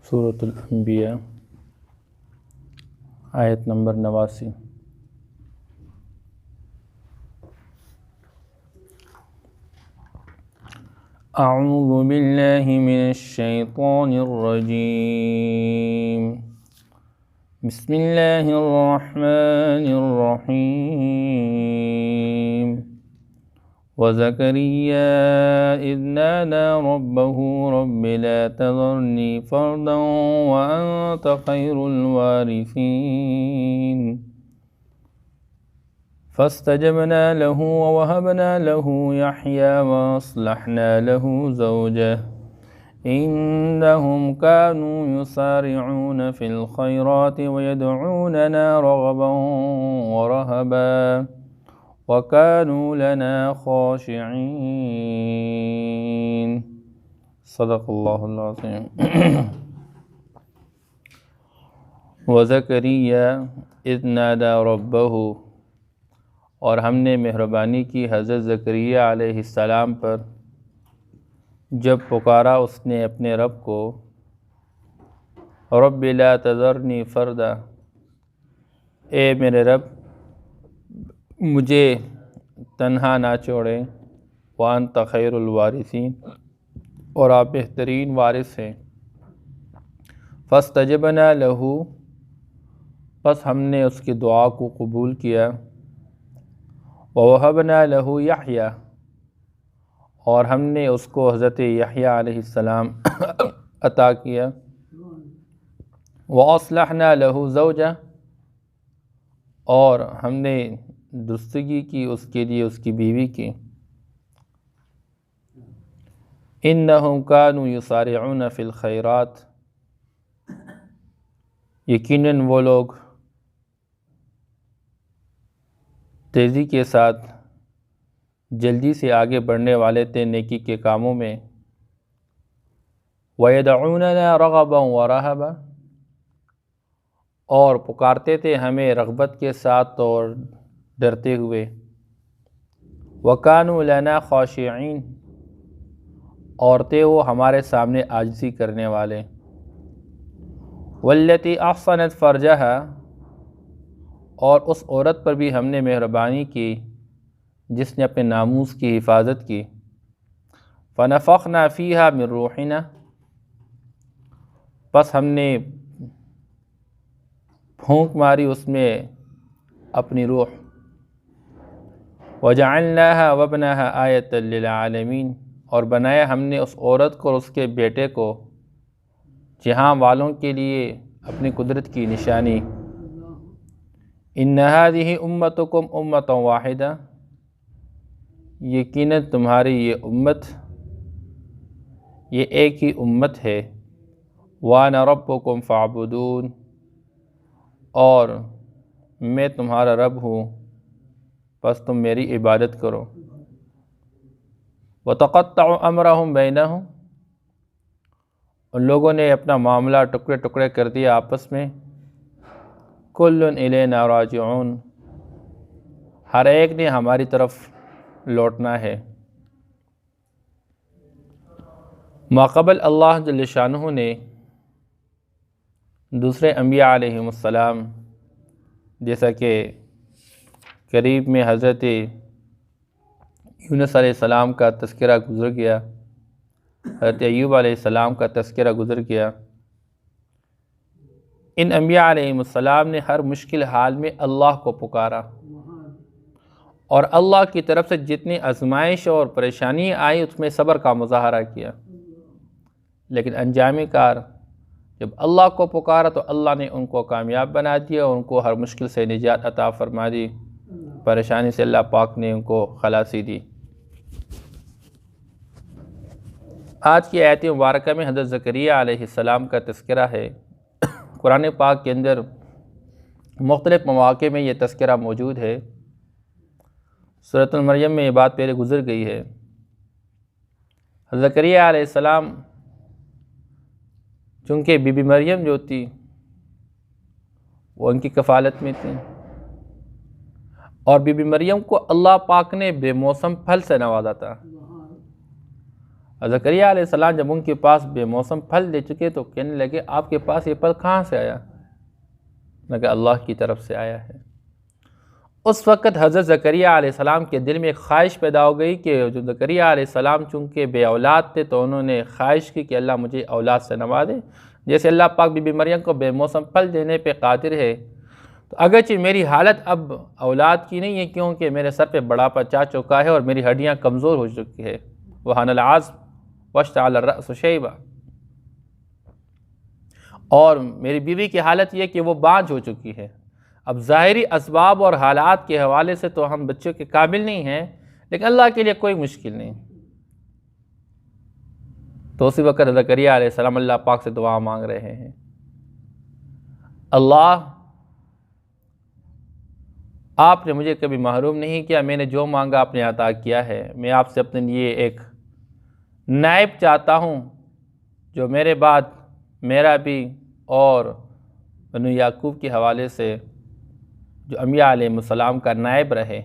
سورۃ الانبیاء آیت نمبر 89۔ اعوذ باللہ من الشیطان الرجیم، بسم اللہ الرحمن الرحیم۔ وَزَكَرِيَّا إِذْ نَادَى رَبَّهُ رَبِّ لَا تَذَرْنِي فَرْدًا وَأَنْتَ خَيْرُ الْوَارِثِينَ فَاسْتَجَبْنَا لَهُ وَوَهَبْنَا لَهُ يَحْيَىٰ وَأَصْلَحْنَا لَهُ زَوْجَهُ إِنَّهُمْ كَانُوا يُسَارِعُونَ فِي الْخَيْرَاتِ وَيَدْعُونَنَا رَغَبًا وَرَهَبًا وَكَانُوا لَنَا خَاشِعِينَ۔ صدق اللہ العظیم۔ وَزَكَرِيَّا إِذْ نَادَى رَبَّهُ، اور ہم نے مہربانی کی حضرت زکریا علیہ السلام پر جب پکارا اس نے اپنے رب کو، رب لا تذرنی فردا، اے میرے رب مجھے تنہا نہ چھوڑیں، وانت خیر الوارثین، اور آپ بہترین وارث ہیں۔ فاستجبنا لہ، پس ہم نے اس کی دعا کو قبول کیا، ووہبنا لہ یحییٰ، اور ہم نے اس کو حضرت یحییٰ علیہ السلام عطا کیا، واصلحنا لہ زوجہ، اور ہم نے درستگی کی اس کے لیے اس کی بیوی کی۔ انہم کانوا یسارعون فی الخیرات، یقیناً وہ لوگ تیزی کے ساتھ جلدی سے آگے بڑھنے والے تھے نیکی کے کاموں میں۔ وَيَدْعُونَنَا رَغَبًا وَرَهَبًا، اور پکارتے تھے ہمیں رغبت کے ساتھ اور ڈرتے ہوئے۔ وَكَانُوا لَنَا خَاشِعِينَ، اور تھے وہ ہمارے سامنے عاجزی کرنے والے۔ وَالَّتِي أَحْصَنَتْ فَرْجَهَا، اور اس عورت پر بھی ہم نے مہربانی کی جس نے اپنے ناموس کی حفاظت کی۔ فَنَفَخْنَا فِيهَا مِن رُوحِنَا، پس ہم نے پھونک ماری اس میں اپنی روح۔ وَجَعَلْنَاهَا وَابْنَهَا آیَةً لِلْعَالَمِينَ، اور بنایا ہم نے اس عورت کو اور اس کے بیٹے کو جہاں والوں کے لیے اپنی قدرت کی نشانی۔ إِنَّ هَٰذِهِ أُمَّتُكُمْ أُمَّةً وَاحِدَةً، یقیناً تمہاری یہ امت، یہ ایک ہی امت ہے۔ وَأَنَا رَبُّكُمْ فَاعْبُدُونِ، اور میں تمہارا رب ہوں، پس تم میری عبادت کرو۔ وَتَقَطَّعُوا أَمْرَهُمْ بَيْنَهُمْ، ان لوگوں نے اپنا معاملہ ٹکڑے ٹکڑے کر دیا آپس میں۔ كُلٌّ إِلَيْنَا رَاجِعُونَ، ہر ایک نے ہماری طرف لوٹنا ہے۔ ماقبل اللہ جل شانہ نے دوسرے انبیاء علیہم السلام، جیسا کہ قریب میں حضرت یونس علیہ السلام کا تذکرہ گزر گیا، حضرت ایوب علیہ السلام کا تذکرہ گزر گیا، ان انبیاء علیہم السلام نے ہر مشکل حال میں اللہ کو پکارا، اور اللہ کی طرف سے جتنی آزمائش اور پریشانی آئی اس میں صبر کا مظاہرہ کیا، لیکن انجام کار جب اللہ کو پکارا تو اللہ نے ان کو کامیاب بنا دیا اور ان کو ہر مشکل سے نجات عطا فرما دی، پریشانی سے اللہ پاک نے ان کو خلاصی دی۔ آج کی آیت مبارکہ میں حضرت زکریا علیہ السلام کا تذکرہ ہے۔ قرآن پاک کے اندر مختلف مواقع میں یہ تذکرہ موجود ہے۔ سورۃ المریم میں یہ بات پہلے گزر گئی ہے۔ حضرت زکریا علیہ السلام چونکہ بی بی مریم جو تھی وہ ان کی کفالت میں تھی، اور بی بی مریم کو اللہ پاک نے بے موسم پھل سے نوازا تھا۔ زکریا علیہ السلام جب ان کے پاس بے موسم پھل دے چکے تو کہنے لگے آپ کے پاس یہ پھل کہاں سے آیا؟ لگا اللہ کی طرف سے آیا ہے۔ اس وقت حضرت زکریا علیہ السلام کے دل میں ایک خواہش پیدا ہو گئی کہ جو زکریا علیہ السلام چونکہ بے اولاد تھے تو انہوں نے خواہش کی کہ اللہ مجھے اولاد سے نوازے، جیسے اللہ پاک بی بی مریم کو بے موسم پھل دینے پہ قادر ہے، تو اگرچہ میری حالت اب اولاد کی نہیں ہے کیونکہ میرے سر پہ بڑھاپا چا چکا ہے اور میری ہڈیاں کمزور ہو چکی ہے، وہن العظم واشتعل الرأس شیبا، اور میری بیوی کی حالت یہ کہ وہ بانجھ ہو چکی ہے۔ اب ظاہری اسباب اور حالات کے حوالے سے تو ہم بچوں کے قابل نہیں ہیں، لیکن اللہ کے لیے کوئی مشکل نہیں۔ تو اسی وقت زکریا علیہ السلام اللہ پاک سے دعا مانگ رہے ہیں، اللہ آپ نے مجھے کبھی محروم نہیں کیا، میں نے جو مانگا آپ نے عطا کیا ہے، میں آپ سے اپنے لیے ایک نائب چاہتا ہوں جو میرے بعد میرا بھی اور بنو یعقوب کے حوالے سے جو انبیاء علیہ السلام کا نائب رہے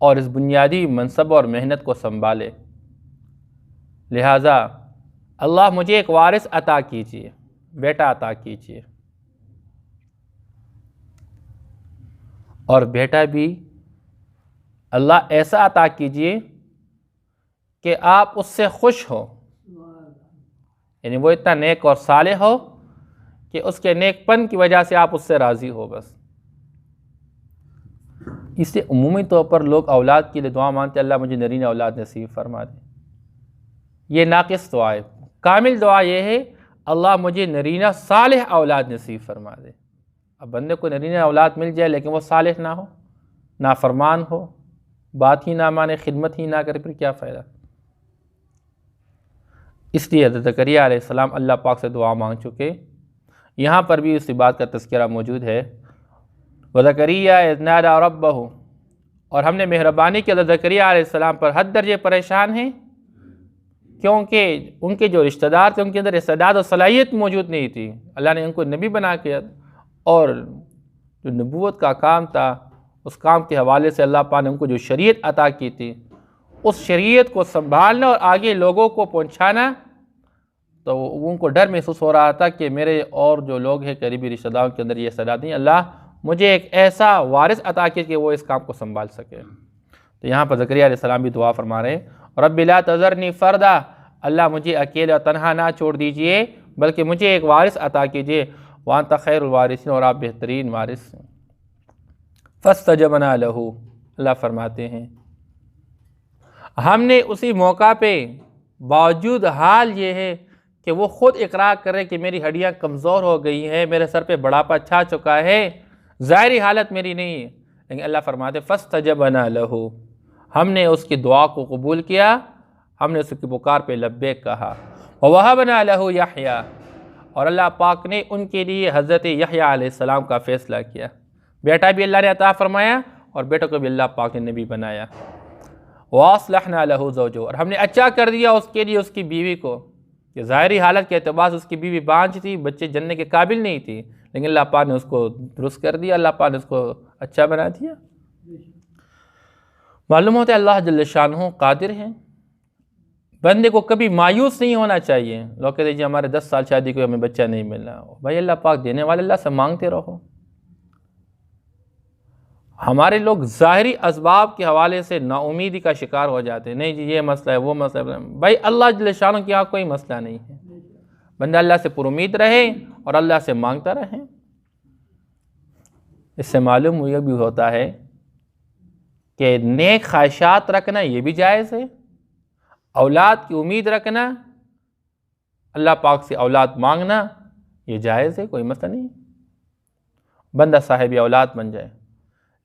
اور اس بنیادی منصب اور محنت کو سنبھالے، لہٰذا اللہ مجھے ایک وارث عطا کیجیے، بیٹا عطا کیجیے، اور بیٹا بھی اللہ ایسا عطا کیجیے کہ آپ اس سے خوش ہو، یعنی وہ اتنا نیک اور صالح ہو کہ اس کے نیک پن کی وجہ سے آپ اس سے راضی ہو بس۔ اس سے عمومی طور پر لوگ اولاد کے لیے دعا مانگتے اللہ مجھے نرینہ اولاد نصیب فرما دے، یہ ناقص دعا ہے۔ کامل دعا یہ ہے اللہ مجھے نرینہ صالح اولاد نصیب فرما دے۔ اب بندے کو نرینہ اولاد مل جائے لیکن وہ صالح نہ ہو، نافرمان ہو، بات ہی نہ مانے، خدمت ہی نہ کرے، پھر کیا فائدہ؟ اس لیے حضرت زکریا علیہ السلام اللہ پاک سے دعا مانگ چکے۔ یہاں پر بھی اسی بات کا تذکرہ موجود ہے، وَزَكَرِيَّا إِذْ نَادَىٰ رَبَّهُ، اور ہم نے مہربانی کی حضرت زکریا علیہ السلام پر حد درجے پریشان ہیں کیونکہ ان کے جو رشتہ دار تھے ان کے اندر استعداد و صلاحیت موجود نہیں تھی۔ اللہ نے ان کو نبی بنا کے اور جو نبوت کا کام تھا اس کام کے حوالے سے اللہ پاک نے ان کو جو شریعت عطا کی تھی اس شریعت کو سنبھالنا اور آگے لوگوں کو پہنچانا، تو ان کو ڈر محسوس ہو رہا تھا کہ میرے اور جو لوگ ہیں قریبی رشتہ داروں کے اندر یہ استعداد نہیں، اللہ مجھے ایک ایسا وارث عطا کیے کہ وہ اس کام کو سنبھال سکے۔ تو یہاں پر زکریا علیہ السلام بھی دعا فرما رہے ہیں، رب لا تذرنی فردا، اللہ مجھے اکیلے اور تنہا نہ چھوڑ دیجئے بلکہ مجھے ایک وارث عطا کیجئے، وانت خیر الوارثین، اور آپ بہترین وارث ہیں۔ فاستجبنا لہ، اللہ فرماتے ہیں ہم نے اسی موقع پہ باوجود حال یہ ہے کہ وہ خود اقرار کرے کہ میری ہڈیاں کمزور ہو گئی ہیں، میرے سر پہ بڑھاپا چھا چکا ہے، ظاہری حالت میری نہیں ہے، لیکن اللہ فرماتے فاستجبنا لہ، ہم نے اس کی دعا کو قبول کیا، ہم نے اس کی پکار پہ لبیک کہا، ووہبنا لہ یحییٰ، اور اللہ پاک نے ان کے لیے حضرت یحییٰ علیہ السلام کا فیصلہ کیا، بیٹا بھی اللہ نے عطا فرمایا اور بیٹا کو بھی اللہ پاک نے نبی بنایا، وَأَصْلَحْنَا لَهُ زَوْجَهُ، اور ہم نے اچھا کر دیا اس کے لیے اس کی بیوی کو، کہ ظاہری حالت کے اعتبار سے اس کی بیوی بانجھ تھی، بچے جننے کے قابل نہیں تھی، لیکن اللہ پاک نے اس کو درست کر دیا، اللہ پاک نے اس کو اچھا بنا دیا۔ معلوم ہوتا ہے اللہ جل شانہ قادر ہیں، بندے کو کبھی مایوس نہیں ہونا چاہیے۔ لوگ کہتے ہیں جی ہمارے 10 سال شادی کو ہمیں بچہ نہیں ملنا، بھائی اللہ پاک دینے والے، اللہ سے مانگتے رہو۔ ہمارے لوگ ظاہری اسباب کے حوالے سے نا امیدی کا شکار ہو جاتے ہیں، نہیں جی یہ مسئلہ ہے وہ مسئلہ ہے، بھائی اللہ جل شانہ کی یہاں کوئی مسئلہ نہیں ہے، بندہ اللہ سے پر امید رہے اور اللہ سے مانگتا رہے۔ اس سے معلوم یہ بھی ہوتا ہے کہ نیک خواہشات رکھنا یہ بھی جائز ہے، اولاد کی امید رکھنا، اللہ پاک سے اولاد مانگنا یہ جائز ہے، کوئی مسئلہ نہیں، بندہ صاحب اولاد بن جائے،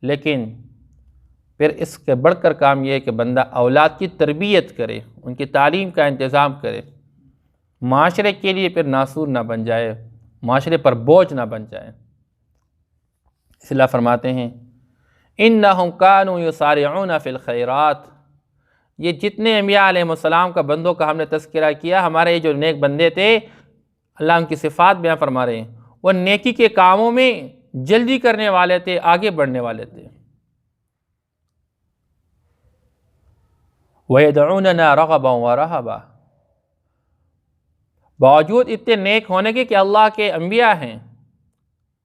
لیکن پھر اس کے بڑھ کر کام یہ ہے کہ بندہ اولاد کی تربیت کرے، ان کی تعلیم کا انتظام کرے، معاشرے کے لیے پھر ناسور نہ بن جائے، معاشرے پر بوجھ نہ بن جائے۔ اس لیے فرماتے ہیں انہم کانوا یسارعون فی الخیرات، یہ جتنے انبیاء علیہ السلام کا بندوں کا ہم نے تذکرہ کیا، ہمارے یہ جو نیک بندے تھے، اللہ ان کی صفات بیان فرما رہے ہیں، وہ نیکی کے کاموں میں جلدی کرنے والے تھے، آگے بڑھنے والے تھے۔ وَيَدْعُونَنَا رَغَبًا وَرَهَبًا، باوجود اتنے نیک ہونے کے کہ اللہ کے انبیاء ہیں،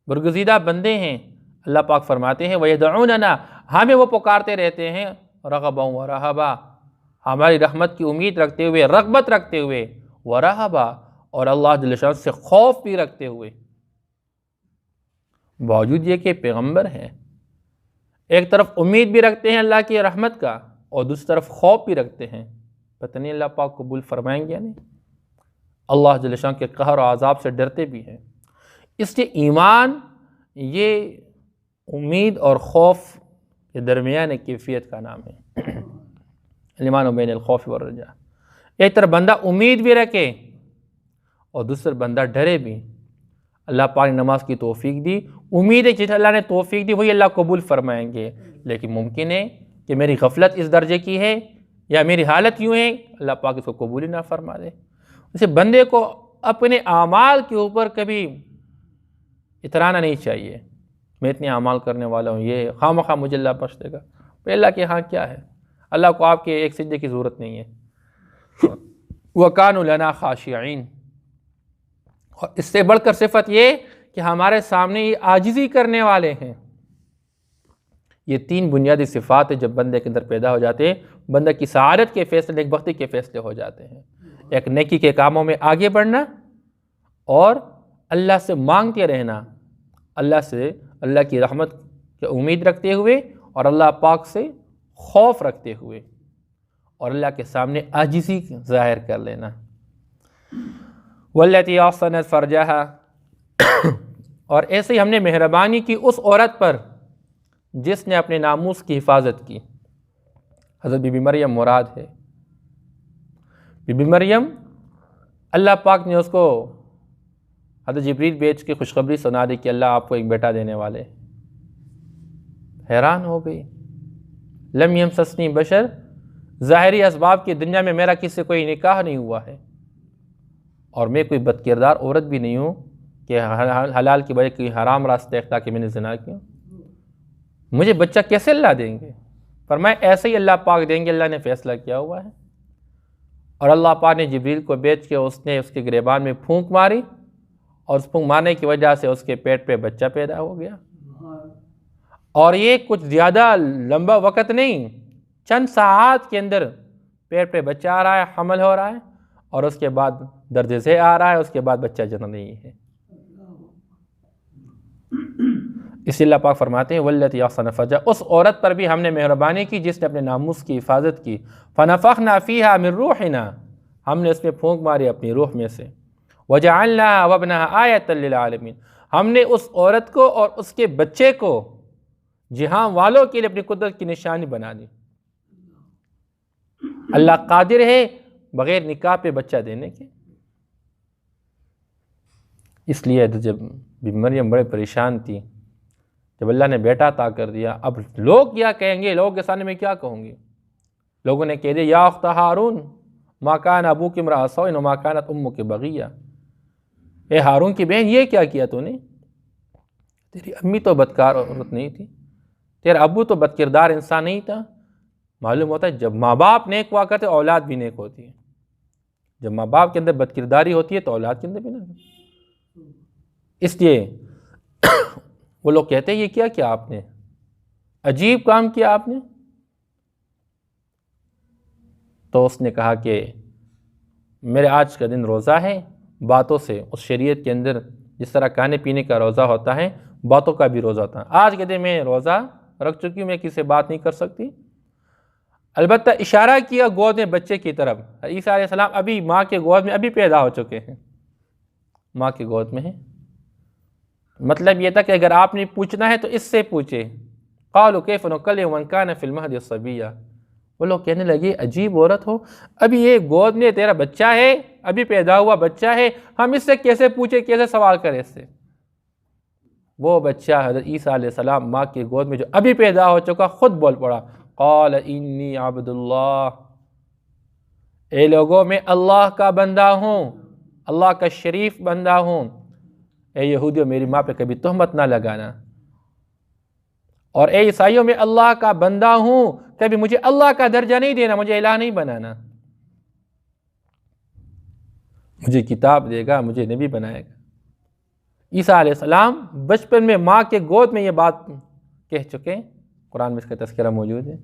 برگزیدہ بندے ہیں، اللہ پاک فرماتے ہیں وَيَدْعُونَنَا، ہمیں وہ پکارتے رہتے ہیں رغبا ورہبا، ہماری رحمت کی امید رکھتے ہوئے، رغبت رکھتے ہوئے، ورہبا، اور اللہ جل شانہ سے خوف بھی رکھتے ہوئے۔ باوجود یہ کہ پیغمبر ہیں، ایک طرف امید بھی رکھتے ہیں اللہ کی رحمت کا اور دوسری طرف خوف بھی رکھتے ہیں، پتہ نہیں اللہ پاک قبول فرمائیں گے یا نہیں، اللہ جل شانہ کے قہر و عذاب سے ڈرتے بھی ہیں۔ اس لیے ایمان یہ امید اور خوف کے درمیان کیفیت کا نام ہے، الایمان بین الخوف والرجاء۔ ایک طرف بندہ امید بھی رکھے اور دوسرا بندہ ڈرے بھی۔ اللہ پاک نے نماز کی توفیق دی، امید ہے جسے اللہ نے توفیق دی وہی اللہ قبول فرمائیں گے، لیکن ممکن ہے کہ میری غفلت اس درجے کی ہے یا میری حالت یوں ہے، اللہ پاک اس کو قبول ہی نہ فرما دے۔ اسے بندے کو اپنے اعمال کے اوپر کبھی اترانا نہیں چاہیے، میں اتنے اعمال کرنے والا ہوں، یہ خواہ مخواہ مجھے اللہ بخش دے گا، پھر اللہ کے ہاں کیا ہے، اللہ کو آپ کے ایک سجدے کی ضرورت نہیں ہے۔ وَكَانُوا لَنَا خَاشِعِينَ، اور اس سے بڑھ کر صفت یہ کہ ہمارے سامنے یہ عاجزی کرنے والے ہیں۔ یہ تین بنیادی صفات ہیں جب بندے کے اندر پیدا ہو جاتے ہیں، بندے کی سعادت کے فیصلے، نیک بختی کے فیصلے ہو جاتے ہیں۔ ایک نیکی کے کاموں میں آگے بڑھنا اور اللہ سے مانگتے رہنا، اللہ سے اللہ کی رحمت کی امید رکھتے ہوئے اور اللہ پاک سے خوف رکھتے ہوئے اور اللہ کے سامنے عاجزی ظاہر کر لینا۔ وَالَّتِي أَحْصَنَتْ فَرْجَهَا، اور ایسے ہی ہم نے مہربانی کی اس عورت پر جس نے اپنے ناموس کی حفاظت کی۔ حضرت بی بی مریم مراد ہے۔ بی بی مریم اللہ پاک نے اس کو حضرت جبریل بھیج کے خوشخبری سنا دی کہ اللہ آپ کو ایک بیٹا دینے والے۔ حیران ہو گئی، لم یمسسنی بشر، ظاہری اسباب کی دنیا میں میرا کسی سے کوئی نکاح نہیں ہوا ہے اور میں کوئی بد کردار عورت بھی نہیں ہوں کہ حلال کی بجائے کوئی حرام راستہ اختیار کہ میں نے زنا کیا، مجھے بچہ کیسے اللہ دیں گے؟ فرمایا ایسے ہی اللہ پاک دیں گے، اللہ نے فیصلہ کیا ہوا ہے۔ اور اللہ پاک نے جبریل کو بھیج کے اس نے اس کے گریبان میں پھونک ماری اور اس پھونک مارنے کی وجہ سے اس کے پیٹ پہ بچہ پیدا ہو گیا۔ اور یہ کچھ زیادہ لمبا وقت نہیں، چند ساعات کے اندر پیٹ پہ بچہ آ رہا ہے، حمل ہو رہا ہے اور اس کے بعد درد ذیل آ رہا ہے، اس کے بعد بچہ جنم نہیں ہے۔ اس لیے اللہ پاک فرماتے ہیں وَالَّتِي أَحْصَنَتْ فَرْجَهَا، اس عورت پر بھی ہم نے مہربانی کی جس نے اپنے ناموس کی حفاظت کی۔ فَنَفَخْنَا فِيهَا مِن رُوحِنَا، ہم نے اس میں پھونک ماری اپنی روح میں سے۔ وَجَعَلْنَاهَا وَابْنَهَا آیَةً لِلْعَالَمِينَ، ہم نے اس عورت کو اور اس کے بچے کو جہاں والوں کے لیے اپنی قدرت کی نشانی بنا دی۔ اللہ قادر ہے بغیر نکاح پہ بچہ دینے کے۔ اس لیے جب بی بی مریم بڑے پریشان تھی، جب اللہ نے بیٹا عطا کر دیا، اب لوگ کیا کہیں گے، لوگوں کے سامنے میں کیا کہوں گی؟ لوگوں نے کہہ دیا یا اخت ہارون ما کان ابوک امرأ سوء وما کانت امک بغیہ، اے ہارون کی بہن یہ کیا کیا تو نے؟ تیری امی تو بدکار عورت نہیں تھی، تیرا ابو تو بد کردار انسان نہیں تھا۔ معلوم ہوتا ہے جب ماں باپ نیک ہوا کرتے اولاد بھی نیک ہوتی ہے، جب ماں باپ کے اندر بد کرداری ہوتی ہے تو اولاد کے اندر بھی نہیں۔ اس لیے وہ لوگ کہتے ہیں یہ کیا کیا آپ نے، عجیب کام کیا آپ نے۔ تو اس نے کہا کہ میرے آج کا دن روزہ ہے، باتوں سے اس شریعت کے اندر جس طرح کھانے پینے کا روزہ ہوتا ہے باتوں کا بھی روزہ ہوتا ہے، آج کے دن میں روزہ رکھ چکی ہوں، میں کسی سے بات نہیں کر سکتی۔ البتہ اشارہ کیا گود میں بچے کی طرف، عیسیٰ علیہ السلام ابھی ماں کے گود میں ابھی پیدا ہو چکے ہیں، ماں کے گود میں ہیں۔ مطلب یہ تھا کہ اگر آپ نے پوچھنا ہے تو اس سے پوچھے۔ قالوا کیف نکلم من کان فی المہد صبیا، وہ لوگ کہنے لگے عجیب عورت ہو، ابھی یہ گود میں تیرا بچہ ہے، ابھی پیدا ہوا بچہ ہے، ہم اس سے کیسے پوچھے، کیسے سوال کریں اس سے؟ وہ بچہ حضرت عیسیٰ علیہ السلام ماں کی گود میں جو ابھی پیدا ہو چکا خود بول پڑا، قال انی عبد اللہ، اے لوگوں میں اللہ کا بندہ ہوں، اللہ کا شریف بندہ ہوں۔ اے یہودیوں میری ماں پہ کبھی تہمت نہ لگانا، اور اے عیسائیوں میں اللہ کا بندہ ہوں، کبھی مجھے اللہ کا درجہ نہیں دینا، مجھے الہ نہیں بنانا۔ مجھے کتاب دے گا، مجھے نبی بنائے گا۔ عیسیٰ علیہ السلام بچپن میں ماں کے گود میں یہ بات کہہ چکے، قرآن میں اس کا تذکرہ موجود ہے۔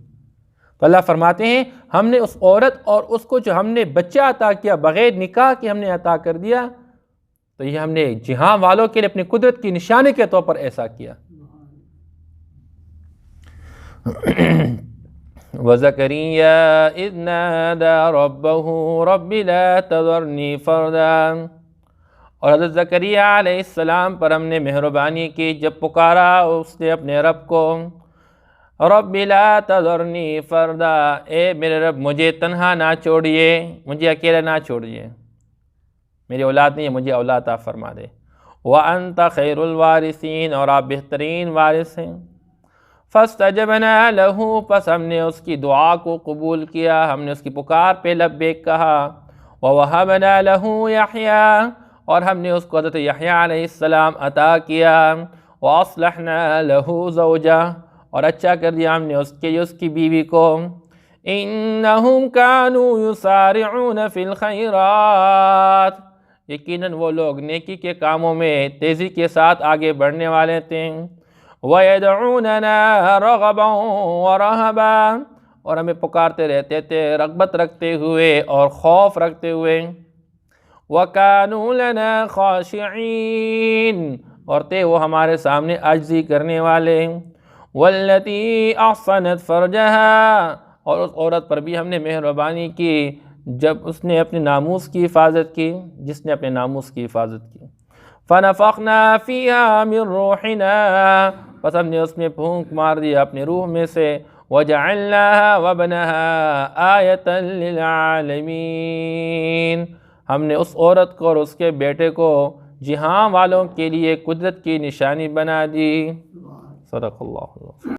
تو اللہ فرماتے ہیں ہم نے اس عورت اور اس کو جو ہم نے بچہ عطا کیا بغیر نکاح کے ہم نے عطا کر دیا، تو یہ ہم نے جہاں والوں کے لیے اپنی قدرت کی نشانی کے طور پر ایسا کیا۔ وَزَكَرِيَّا إِذْ نَادَى رَبَّهُ رَبِّ لَا تَذَرْنِي فَرْدًا، اور حضرت زکریا علیہ السلام پر ہم نے مہربانی کی جب پکارا اس نے اپنے رب کو، رب لا تذرنی فردا، اے میرے رب مجھے تنہا نہ چھوڑیے، مجھے اکیلا نہ چھوڑیے، میری اولاد نہیں ہے، مجھے اولاد عطا فرما دے۔ وَأَنْتَ خَيْرُ الْوَارِثِينَ، اور آپ بہترین وارث ہیں۔ فَاسْتَجَبْنَا لَهُ، پس ہم نے اس کی دعا کو قبول کیا، ہم نے اس کی پکار پہ لبیک کہا۔ وَوَهَبْنَا لَهُ يَحْيَىٰ، اور ہم نے اس کو حضرت یحییٰ علیہ السلام عطا کیا۔ وَأَصْلَحْنَا لَهُ زَوْجَهُ، اور اچھا کر دیا ہم نے اس کی بیوی کو۔ إِنَّهُمْ كَانُوا يُسَارِعُونَ فِي الْخَيْرَاتِ، یقیناً وہ لوگ نیکی کے کاموں میں تیزی کے ساتھ آگے بڑھنے والے تھے۔ وَيَدْعُونَنَا رَغَبًا وَرَهَبًا، اور ہمیں پکارتے رہتے تھے رغبت رکھتے ہوئے اور خوف رکھتے ہوئے۔ وَكَانُوا لَنَا خَاشِعِينَ، اور تھے وہ ہمارے سامنے عاجزی کرنے والے۔ وَالَّتِي أَحْصَنَتْ فَرْجَهَا، اور اس عورت پر بھی ہم نے مہربانی کی جب اس نے اپنے ناموس کی حفاظت کی، جس نے اپنے ناموس کی حفاظت کی۔ فَنَفَخْنَا فِيهَا مِن رُوحِنَا، پس ہم نے اس میں پھونک مار دیا اپنے روح میں سے۔ وَجَعَلْنَاهَا وَابْنَهَا آیَةً لِلْعَالَمِينَ، ہم نے اس عورت کو اور اس کے بیٹے کو جہاں والوں کے لیے قدرت کی نشانی بنا دی۔ صدق اللہ۔